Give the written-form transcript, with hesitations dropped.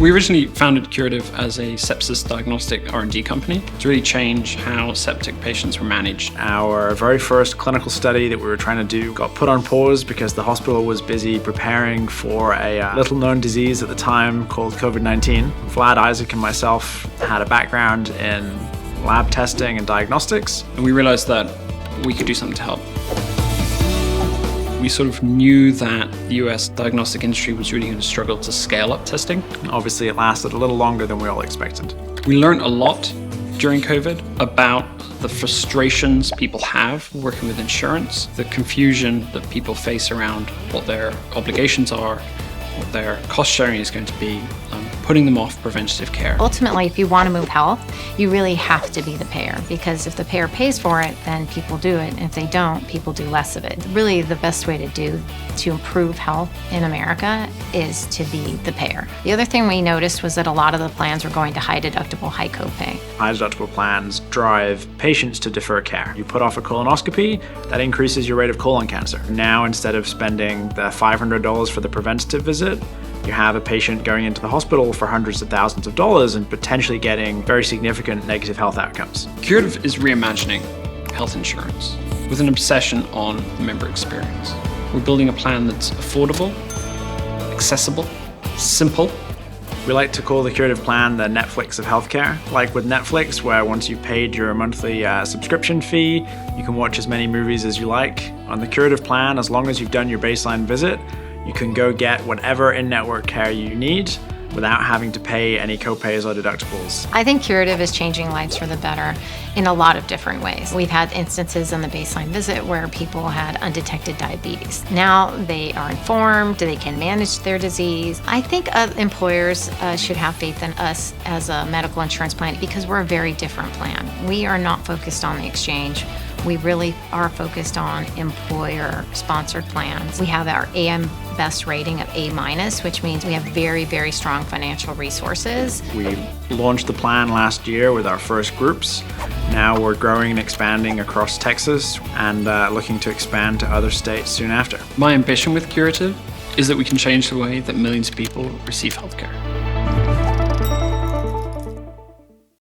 We originally founded Curative as a sepsis diagnostic R&D company to really change how septic patients were managed. Our very first clinical study that we were trying to do got put on pause because the hospital was busy preparing for a little-known disease at the time called COVID-19. Vlad, Isaac, and myself had a background in lab testing and diagnostics. And we realized that we could do something to help. We sort of knew that the US diagnostic industry was really going to struggle to scale up testing. Obviously, it lasted a little longer than we all expected. We learned a lot during COVID about the frustrations people have working with insurance, the confusion that people face around what their obligations are, what their cost sharing is going to be, putting them off preventative care. Ultimately, if you want to move health, you really have to be the payer, because if the payer pays for it, then people do it. And if they don't, people do less of it. Really, the best way to improve health in America is to be the payer. The other thing we noticed was that a lot of the plans were going to high deductible, high copay. High deductible plans drive patients to defer care. You put off a colonoscopy, that increases your rate of colon cancer. Now, instead of spending the $500 for the preventative visit, you have a patient going into the hospital for hundreds of thousands of dollars and potentially getting very significant negative health outcomes. Curative is reimagining health insurance with an obsession on the member experience. We're building a plan that's affordable, accessible, simple. We like to call the Curative plan the Netflix of healthcare. Like with Netflix, where once you've paid your monthly subscription fee, you can watch as many movies as you like. On the Curative plan, as long as you've done your baseline visit, you can go get whatever in-network care you need without having to pay any copays or deductibles. I think Curative is changing lives for the better in a lot of different ways. We've had instances in the baseline visit where people had undetected diabetes. Now they are informed, they can manage their disease. I think employers should have faith in us as a medical insurance plan because we're a very different plan. We are not focused on the exchange. We really are focused on employer-sponsored plans. We have our AM Best rating of A-, which means we have very, very strong financial resources. We launched the plan last year with our first groups. Now we're growing and expanding across Texas and looking to expand to other states soon after. My ambition with Curative is that we can change the way that millions of people receive healthcare.